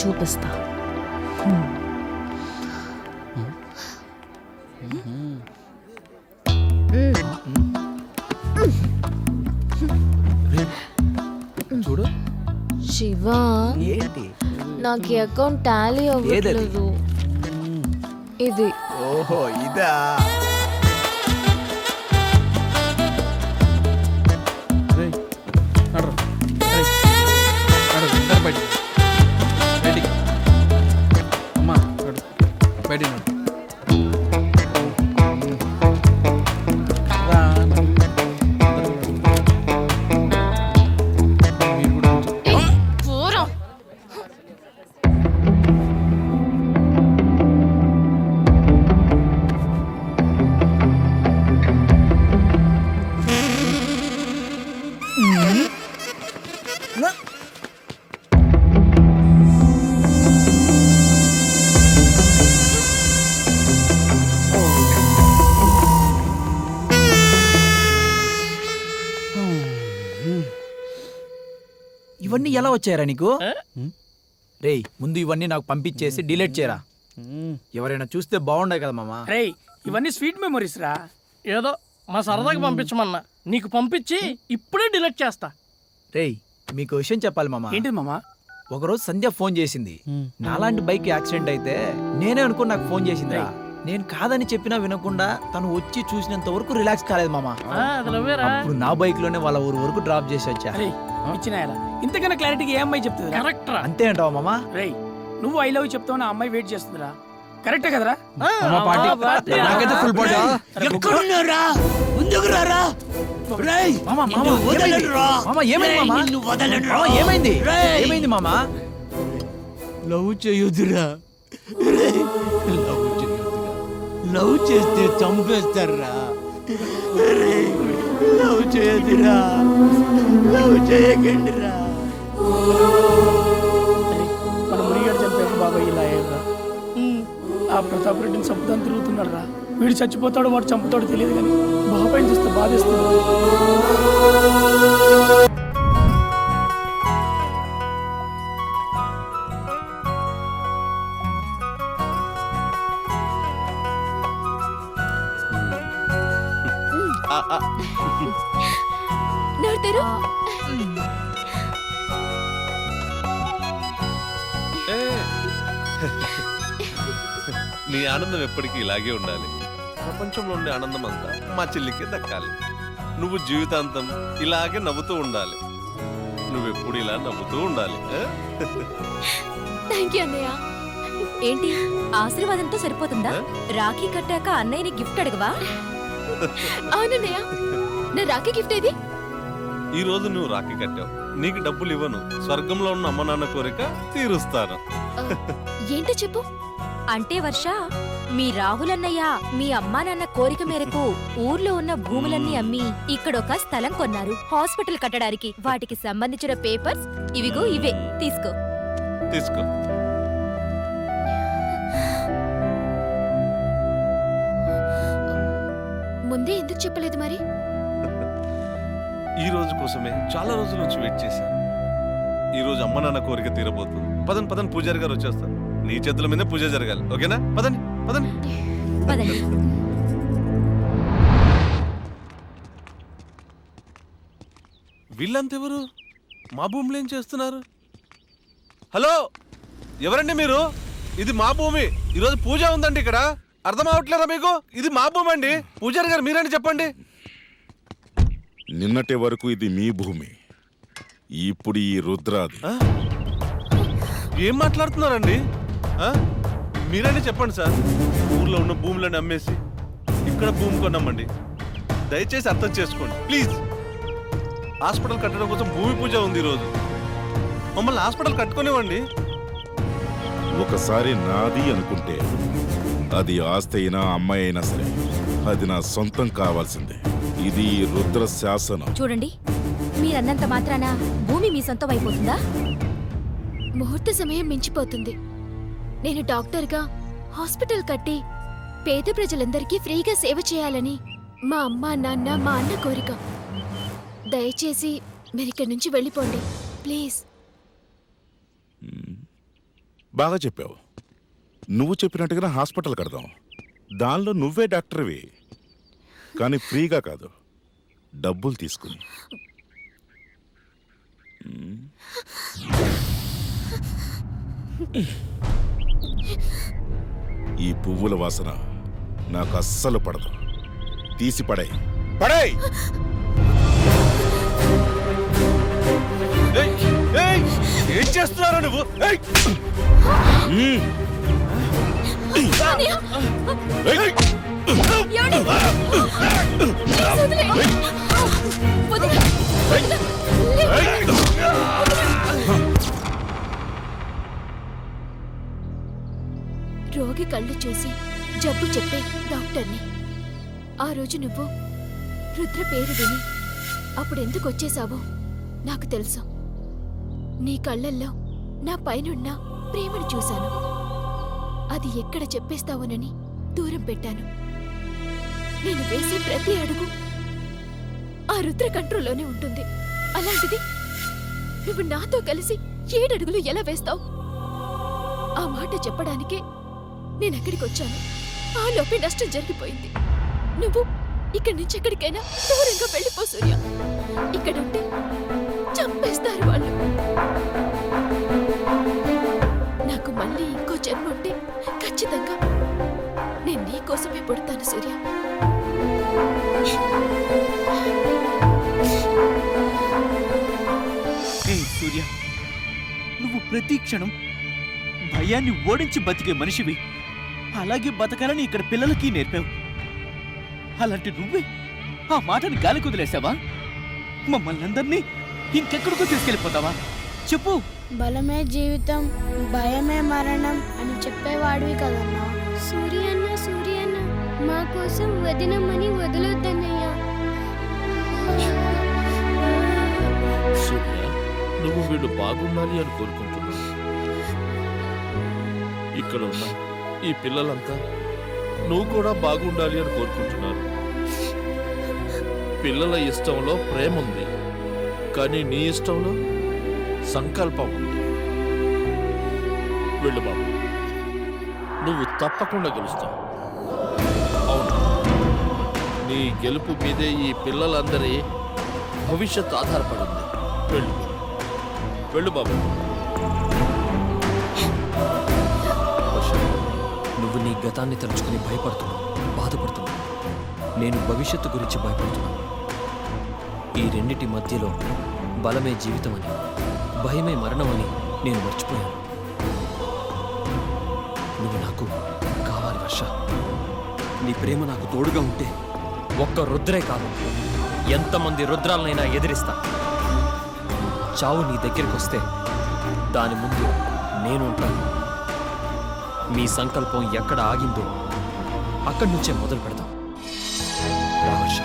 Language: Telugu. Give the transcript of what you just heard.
చూపిస్తా. చూడు శివ, ఏంటి నాకు ఈ అకౌంట్ టాలీ అవ్వట్లేదు. ఇది ఓహో ఇదా ఇవన్నీ ఎలా వచ్చాయరా నీకు? రేయ్ ముందు ఇవన్నీ నాకు పంపించేసి డిలీట్ చేయరా. ఎవరైనా చూస్తే బాగుండే కదా మామ. రేయ్ ఇవన్నీ స్వీట్ మెమరీస్ రా. ఏదో మా సరదాకి పంపించమన్నా, నీకు పంపించి ఇప్పుడే డిలీట్ చేస్తా. రేయ్ మీకు విషయం చెప్పాలి మామ. ఏంటి మామా? ఒకరోజు సంధ్య ఫోన్ చేసింది. నాలాంటి బైక్ యాక్సిడెంట్ అయితే నేనే అనుకుని నాకు ఫోన్ చేసింది. నేను కాదని చెప్పినా వినకుండా తను వచ్చి చూసినంత వరకు రిలాక్స్ కాలేదు మామ. అప్పుడు నా బైక్ లోనే వాళ్ళ ఊరు వరకు డ్రాప్ చేసి వచ్చా. ఇంతకన్నా క్లారిటీగా ఏ అమ్మాయి చెప్తుంది? కరెక్ట్ రా. అంతే అంటావా మామ? రేయ్ నువ్వు ఐ లవ్ చెప్తావు, ఆ అమ్మాయి వెయిట్ చేస్తుందిరా. కరెక్టే కదరా? నాకైతే ఫుల్ బాడీ. ఎక్కడున్నారా? ముందుకు రారా. రేయ్ మామ మామ వదలరా. మామ ఏమైంది మామ? నిన్ను వదలరా. మామ ఏమైంది? ఏమైంది మామ? లవ్ చేయొద్దురా. లవ్ చేస్తే చంపేస్తారా. లవ్ చేయదురా. లవ్ చేయకండిరా. మన మునిగాడు చంపేది బాబాయ్ ఇలా అయ్యారా. ఆ ప్రతాప్ రెడ్డిని చంపుతాను తిరుగుతున్నాడు రా. వీడు చచ్చిపోతాడు వాడు చంపుతాడు తెలియదు కానీ బాబాయ్ చూస్తే బాధేస్తుంది. ನೋಡ್ತಿರು నీ ఆనందం ఎప్పటికీ ఇలాగే ఉండాలి. ప్రపంచంలో ఉండే ఆనందం అంతా మా చెల్లికి దక్కాలి. నువ్వు జీవితాంతం ఇలాగే నవ్వుతూ ఉండాలి. నువ్వెప్పుడు ఇలా నవ్వుతూ ఉండాలి. థ్యాంక్ యూ అన్నయ్య. ఏంటి ఆశీర్వాదంతో సరిపోతుందా? రాఖీ కట్టాక అన్నయ్యని గిఫ్ట్ అడగవా? అవునన్నయ్య, నా రాఖీ గిఫ్ట్ ఏది? ఈ రోజు నువ్వు రాఖీ కట్టావు, నీకు డబ్బులు ఇవ్వను. స్వర్గంలో ఉన్న అమ్మ నాన్న కోరిక తీరుస్తాను. ఏంటో చెప్పు. అంటే వర్ష, మీ రాహుల్ అన్నయ్య మీ అమ్మా నాన్న కోరిక మేరకు ఊర్లో ఉన్న భూములన్నీ అమ్మి ఇక్కడొక స్థలం కొన్నారు హాస్పిటల్ కట్టడానికి. వాటికి సంబంధించిన పేపర్స్ ఇవిగో ఇవే. తీసుకో. తీసుకో. ముందే ఎందుకు చెప్పలేదు మరి? ఈ రోజు కోసమే చాలా రోజుల నుంచి వెయిట్ చేశాను. ఈ రోజు అమ్మ నాన్న కోరిక తీరబోతుంది. పదండి పదండి, పూజారి గారు వచ్చేస్తారు. నీ చేతుల మీద పూజ జరగాలి. ఓకేనా? పదండి పదండి. వీళ్ళంతెవరు? మా భూమిలో ఏం చేస్తున్నారు? హలో, ఎవరండి మీరు? ఇది మా భూమి. ఈరోజు పూజ ఉందండి ఇక్కడ. అర్థం అవట్లేదా మీకు? ఇది మా భూమి అండి. పూజారి గారు మీరండి, చెప్పండి. నిన్నటి వరకు ఇది మీ భూమి, ఇప్పుడు ఈ రుద్రాది. ఏం మాట్లాడుతున్నారండి? మీరండి చెప్పండి సార్. ఊర్లో ఉన్న భూములను అమ్మేసి ఇక్కడ భూమి కొన్నామండి. దయచేసి అర్థం చేసుకోండి ప్లీజ్. హాస్పిటల్ కట్టడం కోసం భూమి పూజ ఉంది ఈరోజు. మమ్మల్ని హాస్పిటల్ కట్టుకునేవ్వండి. ఒకసారి నాది అనుకుంటే అది ఆస్తి అయినా అమ్మాయి అయినా సరే అది నా సొంతం కావాల్సిందే. ఇది రుద్ర శాసనం. చూడండి, మీరన్నంత మాత్రాన భూమి మీ సొంతం అయిపోతుందా? ముహూర్త సమయం మించిపోతుంది. నేను డాక్టర్గా హాస్పిటల్ కట్టి పేద ప్రజలందరికీ ఫ్రీగా సేవ చేయాలని మా అమ్మ నాన్న మా అన్న కోరిక. దయచేసి మీరిక్కడి నుంచి వెళ్ళిపోండి ప్లీజ్. బాగా చెప్పావు. నువ్వు చెప్పినట్టుగా హాస్పిటల్ కడదాం. దానిలో నువ్వే డాక్టర్వి, కానీ ఫ్రీగా కాదు, డబ్బులు తీసుకుని. ఈ పువ్వుల వాసన నాకు అస్సలు పడదు. తీసి పడేయ్, పడేయ్. ఏం చేస్తున్నారో నువ్వు? ఏయ్! ఏమండి? ప్లీజ్ వదిలేయండి. రోగి కళ్ళు చూసి జబ్బు చెప్పే డాక్టర్ని. ఆ రోజు నువ్వు రుద్ర పేరు విని అప్పుడెందుకు వచ్చేసావో నాకు తెలుసు. నీ కళ్ళల్లో నా పైనున్న ప్రేమను చూశాను. అది ఎక్కడ చెప్పేస్తావోనని దూరం పెట్టాను. నేను వేసే ప్రతి అడుగు ఆ రుద్ర కంట్రోల్లోనే ఉంటుంది. అలాంటిది నువ్వు నాతో కలిసి 7 అడుగులు ఎలా వేస్తావు? ఆ మాట చెప్పడానికే నేనెక్కడికి వచ్చాను. ఆ లోపే నష్టం జరిగిపోయింది. నువ్వు ఇక్కడి నుంచి ఎక్కడికైనా దూరంగా వెళ్ళిపో సూర్య. ఇక్కడుంటే చంపేస్తారు వాళ్ళు. నాకు మళ్ళీ ఇంకో జన్మ ఉంటే ఖచ్చితంగా నేను నీ కోసమే పుడతాను సూర్య. సూర్య, నువ్వు ప్రతి క్షణం భయాన్ని ఓడించి బతికే మనిషివి. అలాగే బతకాలని ఇక్కడ పిల్లలకి నేర్పావు. అలాంటి నువ్వే ఆ మాటని గాలి కుదిలేసావా? మమ్మల్ని అందరినీ ఇంకెక్కడికో తీసుకెళ్ళిపోతావా? చెప్పు. బలమే జీవితం, భయమే మరణం అని చెప్పేవాడివి కదన్నా. సూర్యన్న సూర్యన్న మా కోసం వదినమని వదలొద్దన్నయ్యా. సూర్య, నువ్వు వీళ్ళు బాగుండాలి అని కోరుకుంటున్నావు. ఇక్కడ ఉన్న ఈ పిల్లలంతా నువ్వు కూడా బాగుండాలి అని కోరుకుంటున్నారు. పిల్లల ఇష్టంలో ప్రేమ ఉంది, కానీ నీ ఇష్టంలో సంకల్పం ఉంది. వెళ్ళు బాబు, నువ్వు తప్పకుండా గెలుస్తావు. అవును, నీ గెలుపు మీదే ఈ పిల్లలందరి భవిష్యత్తు ఆధారపడింది. వెళ్ళు వెళ్ళు బాబు. నువ్వు నీ గతాన్ని తలుచుకుని భయపడుతున్నావు, బాధపడుతున్నావు. నేను భవిష్యత్తు గురించి భయపడుతున్నాను. ఈ రెండిటి మధ్యలో బలమే జీవితం అని, భయమే మరణం అని నేను మర్చిపోయాను. నువ్వు నాకు కావాలి వర్ష. నీ ప్రేమ నాకు తోడుగా ఉంటే ఒక్క రుద్రే కాదు, ఎంతమంది రుద్రాలనైనా ఎదిరిస్తా. చావు నీ దగ్గరికి వస్తే దాని ముందు నేను ఉంటాను. మీ సంకల్పం ఎక్కడ ఆగిందో అక్కడి నుంచే మొదలు పెడదాం. రా వర్ష.